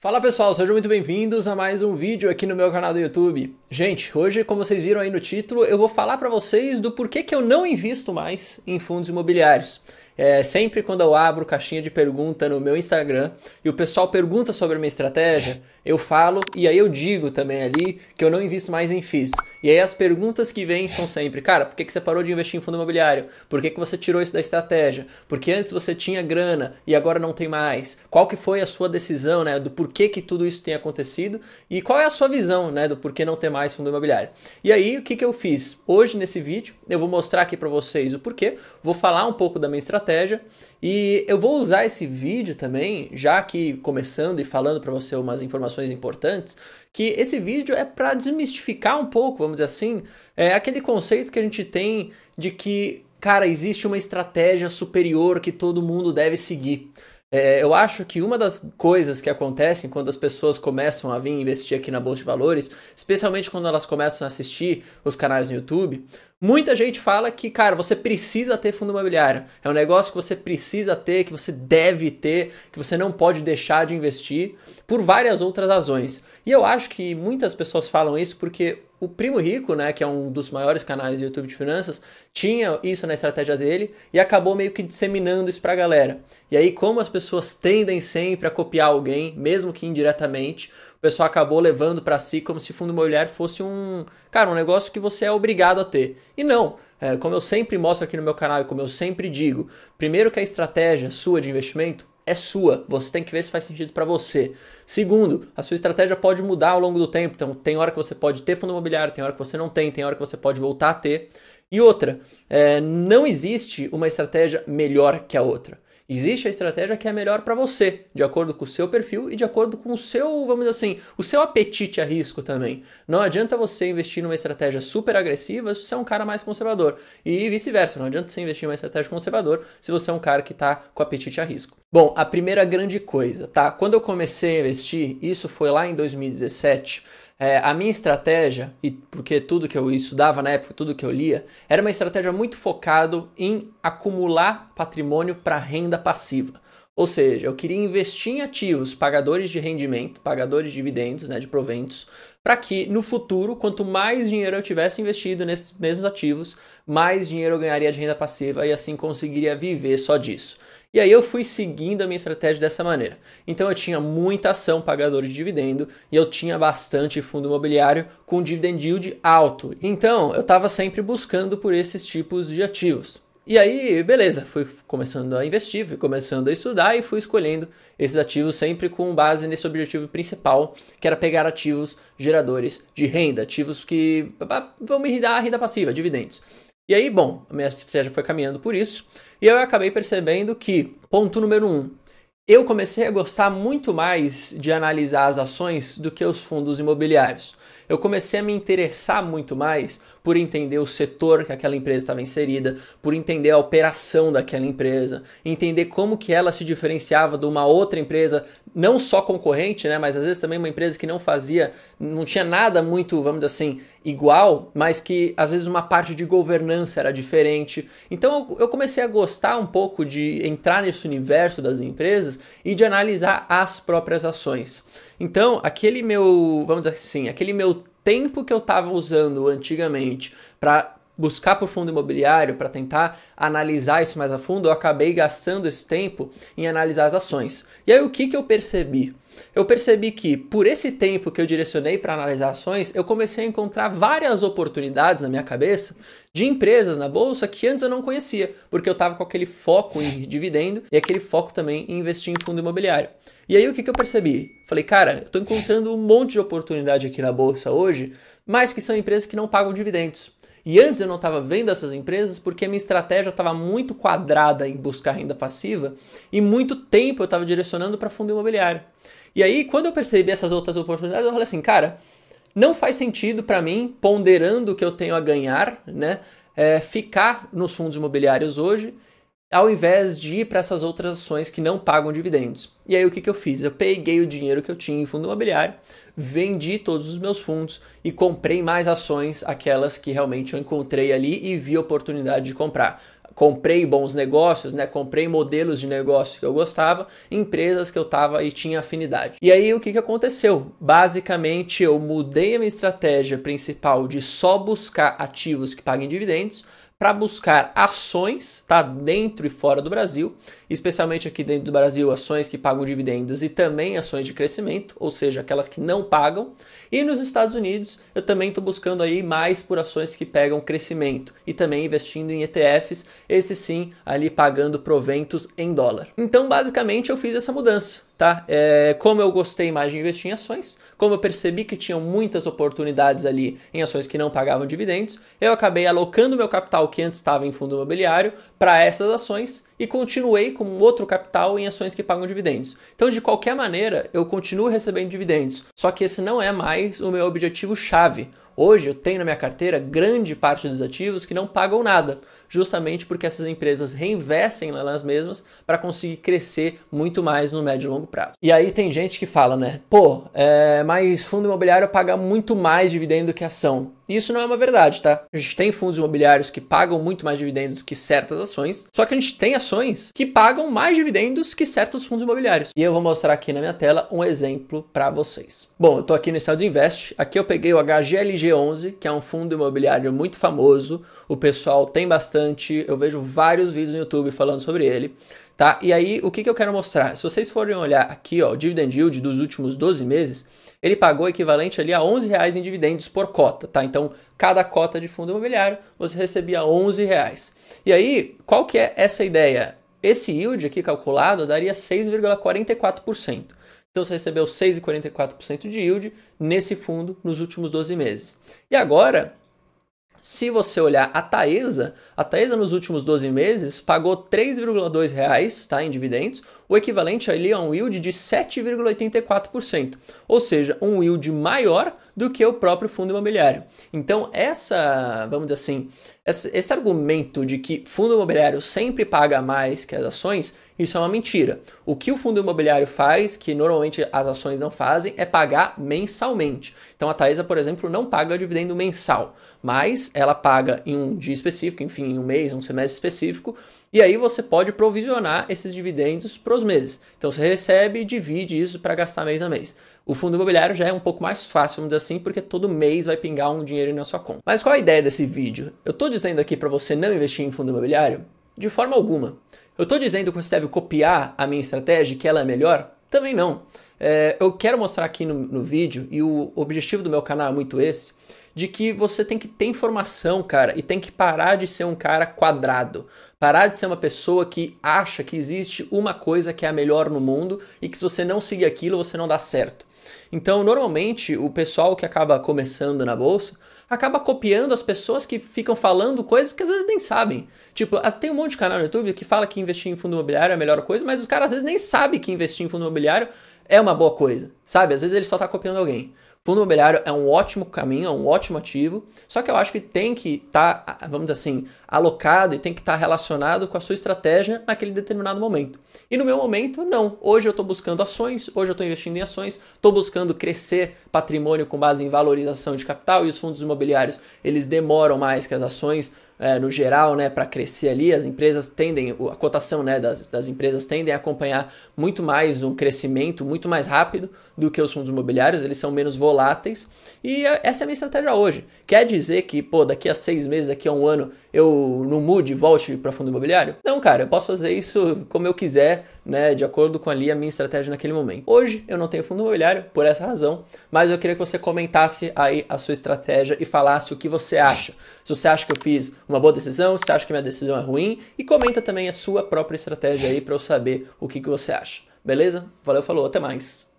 Fala pessoal, sejam muito bem-vindos a mais um vídeo aqui no meu canal do YouTube. Gente, hoje, como vocês viram aí no título, eu vou falar para vocês do porquê que eu não invisto mais em fundos imobiliários. Sempre quando eu abro caixinha de pergunta no meu Instagram e o pessoal pergunta sobre a minha estratégia, eu falo e aí eu digo também ali que eu não invisto mais em FIIs. E aí as perguntas que vêm são sempre, cara, por que você parou de investir em fundo imobiliário? Por que você tirou isso da estratégia? Porque antes você tinha grana e agora não tem mais? Qual que foi a sua decisão, né, do porquê que tudo isso tem acontecido? E qual é a sua visão, né, do porquê não ter mais fundo imobiliário? E aí, o que eu fiz? Hoje, nesse vídeo, eu vou mostrar aqui para vocês o porquê, vou falar um pouco da minha estratégia e eu vou usar esse vídeo também, já que começando e falando para você umas informações importantes, que esse vídeo é para desmistificar um pouco, vamos dizer assim, aquele conceito que a gente tem de que, cara, existe uma estratégia superior que todo mundo deve seguir. Eu acho que uma das coisas que acontecem quando as pessoas começam a vir investir aqui na Bolsa de Valores, especialmente quando elas começam a assistir os canais no YouTube, muita gente fala que, cara, você precisa ter fundo imobiliário. É um negócio que você precisa ter, que você deve ter, que você não pode deixar de investir, por várias outras razões. E eu acho que muitas pessoas falam isso porque o Primo Rico, né, que é um dos maiores canais do YouTube de finanças, tinha isso na estratégia dele e acabou meio que disseminando isso pra galera. E aí, como as pessoas tendem sempre a copiar alguém, mesmo que indiretamente, o pessoal acabou levando pra si como se fundo imobiliário fosse um negócio que você é obrigado a ter. E não, como eu sempre mostro aqui no meu canal e como eu sempre digo, primeiro que a estratégia sua de investimento é sua, você tem que ver se faz sentido para você. Segundo, a sua estratégia pode mudar ao longo do tempo, então tem hora que você pode ter fundo imobiliário, tem hora que você não tem hora que você pode voltar a ter. E outra, não existe uma estratégia melhor que a outra. Existe a estratégia que é melhor para você, de acordo com o seu perfil e de acordo com o seu, vamos dizer assim, o seu apetite a risco também. Não adianta você investir numa estratégia super agressiva se você é um cara mais conservador. E vice-versa, não adianta você investir numa estratégia conservadora se você é um cara que está com apetite a risco. Bom, a primeira grande coisa, tá? Quando eu comecei a investir, isso foi lá em 2017, a minha estratégia, e porque tudo que eu estudava na época, tudo que eu lia, era uma estratégia muito focado em acumular patrimônio para renda passiva. Ou seja, eu queria investir em ativos pagadores de rendimento, pagadores de dividendos, né, de proventos, para que no futuro, quanto mais dinheiro eu tivesse investido nesses mesmos ativos, mais dinheiro eu ganharia de renda passiva e assim conseguiria viver só disso. E aí eu fui seguindo a minha estratégia dessa maneira. Então eu tinha muita ação pagadora de dividendo e eu tinha bastante fundo imobiliário com dividend yield alto. Então eu estava sempre buscando por esses tipos de ativos. E aí, beleza, fui começando a investir, fui começando a estudar e fui escolhendo esses ativos sempre com base nesse objetivo principal, que era pegar ativos geradores de renda, ativos que vão me dar renda passiva, dividendos. E aí, bom, a minha estratégia foi caminhando por isso, e eu acabei percebendo que, ponto número 1, eu comecei a gostar muito mais de analisar as ações do que os fundos imobiliários. Eu comecei a me interessar muito mais por entender o setor que aquela empresa estava inserida, por entender a operação daquela empresa, entender como que ela se diferenciava de uma outra empresa, não só concorrente, né, mas às vezes também uma empresa que não tinha nada muito, vamos dizer assim, igual, mas que às vezes uma parte de governança era diferente. Então eu comecei a gostar um pouco de entrar nesse universo das empresas e de analisar as próprias ações. Então, aquele meu, vamos dizer assim, aquele meu tempo que eu estava usando antigamente para buscar por fundo imobiliário, para tentar analisar isso mais a fundo, eu acabei gastando esse tempo em analisar as ações. E aí o que eu percebi? Eu percebi que por esse tempo que eu direcionei para analisar ações, eu comecei a encontrar várias oportunidades na minha cabeça de empresas na bolsa que antes eu não conhecia, porque eu estava com aquele foco em dividendo e aquele foco também em investir em fundo imobiliário. E aí o que eu percebi? Falei, cara, eu estou encontrando um monte de oportunidade aqui na bolsa hoje, mas que são empresas que não pagam dividendos. E antes eu não estava vendo essas empresas porque a minha estratégia estava muito quadrada em buscar renda passiva e muito tempo eu estava direcionando para fundo imobiliário. E aí, quando eu percebi essas outras oportunidades, eu falei assim, cara, não faz sentido para mim, ponderando o que eu tenho a ganhar, né, ficar nos fundos imobiliários hoje, ao invés de ir para essas outras ações que não pagam dividendos. E aí o que eu fiz? Eu peguei o dinheiro que eu tinha em fundo imobiliário, vendi todos os meus fundos e comprei mais ações, aquelas que realmente eu encontrei ali e vi a oportunidade de comprar. comprei bons negócios, né? Comprei modelos de negócio que eu gostava, empresas que eu tava e tinha afinidade. E aí o que aconteceu? Basicamente eu mudei a minha estratégia principal de só buscar ativos que paguem dividendos para buscar ações, tá, dentro e fora do Brasil, especialmente aqui dentro do Brasil, ações que pagam dividendos e também ações de crescimento, ou seja, aquelas que não pagam. E nos Estados Unidos, eu também estou buscando aí mais por ações que pegam crescimento e também investindo em ETFs, esse sim, ali pagando proventos em dólar. Então, basicamente, eu fiz essa mudança, tá? Como eu gostei mais de investir em ações, como eu percebi que tinham muitas oportunidades ali em ações que não pagavam dividendos, eu acabei alocando meu capital que antes estava em fundo imobiliário para essas ações e continuei com outro capital em ações que pagam dividendos. Então, de qualquer maneira, eu continuo recebendo dividendos, só que esse não é mais o meu objetivo chave. Hoje eu tenho na minha carteira grande parte dos ativos que não pagam nada, justamente porque essas empresas reinvestem nas mesmas para conseguir crescer muito mais no médio e longo prazo. E aí tem gente que fala, né, pô, mas fundo imobiliário paga muito mais dividendo do que ação. E isso não é uma verdade, tá? A gente tem fundos imobiliários que pagam muito mais dividendos que certas ações, só que a gente tem ações que pagam mais dividendos que certos fundos imobiliários. E eu vou mostrar aqui na minha tela um exemplo para vocês. Bom, eu tô aqui no Estados Invest, aqui eu peguei o HGLG11, que é um fundo imobiliário muito famoso, o pessoal tem bastante, eu vejo vários vídeos no YouTube falando sobre ele. Tá? E aí, o que eu quero mostrar? Se vocês forem olhar aqui, ó, o dividend yield dos últimos 12 meses, ele pagou equivalente ali a R$11 em dividendos por cota, tá? Então, cada cota de fundo imobiliário, você recebia R$11. E aí, qual que é essa ideia? Esse yield aqui calculado daria 6,44%. Então, você recebeu 6,44% de yield nesse fundo nos últimos 12 meses. E agora, se você olhar a Taesa nos últimos 12 meses pagou R$3,2, tá, em dividendos, o equivalente ali a um yield de 7,84%, ou seja, um yield maior do que o próprio fundo imobiliário. Então vamos dizer assim, esse argumento de que fundo imobiliário sempre paga mais que as ações, isso é uma mentira. O que o fundo imobiliário faz, que normalmente as ações não fazem, é pagar mensalmente. Então a Taesa, por exemplo, não paga dividendo mensal, mas ela paga em um dia específico, enfim, em um mês, um semestre específico, e aí você pode provisionar esses dividendos para os meses. Então você recebe e divide isso para gastar mês a mês. O fundo imobiliário já é um pouco mais fácil, vamos dizer assim, porque todo mês vai pingar um dinheiro na sua conta. Mas qual a ideia desse vídeo? Eu estou dizendo aqui para você não investir em fundo imobiliário? De forma alguma. Eu estou dizendo que você deve copiar a minha estratégia, que ela é melhor? Também não. Eu quero mostrar aqui no vídeo, e o objetivo do meu canal é muito esse, de que você tem que ter informação, cara, e tem que parar de ser um cara quadrado. Parar de ser uma pessoa que acha que existe uma coisa que é a melhor no mundo e que se você não seguir aquilo, você não dá certo. Então, normalmente, o pessoal que acaba começando na bolsa acaba copiando as pessoas que ficam falando coisas que às vezes nem sabem. Tipo, tem um monte de canal no YouTube que fala que investir em fundo imobiliário é a melhor coisa, mas os caras às vezes nem sabem que investir em fundo imobiliário é uma boa coisa, sabe? Às vezes ele só tá copiando alguém. Fundo imobiliário é um ótimo caminho, é um ótimo ativo, só que eu acho que tem que estar, vamos dizer assim, alocado e tem que estar relacionado com a sua estratégia naquele determinado momento. E no meu momento, não. Hoje eu estou buscando ações, hoje eu estou investindo em ações, estou buscando crescer patrimônio com base em valorização de capital, e os fundos imobiliários, eles demoram mais que as ações, no geral, né, para crescer ali. As empresas tendem, a cotação, né, das empresas tendem a acompanhar muito mais um crescimento muito mais rápido do que os fundos imobiliários, eles são menos voláteis, e essa é a minha estratégia hoje. Quer dizer que, pô, daqui a 6 meses, daqui a um ano, eu não mude e volte para fundo imobiliário? Não, cara, eu posso fazer isso como eu quiser, né, de acordo com ali a minha estratégia naquele momento. Hoje eu não tenho fundo imobiliário por essa razão, mas eu queria que você comentasse aí a sua estratégia e falasse o que você acha. Se você acha que eu fiz uma boa decisão, se você acha que minha decisão é ruim, e comenta também a sua própria estratégia aí para eu saber o que você acha. Beleza? Valeu, falou, até mais.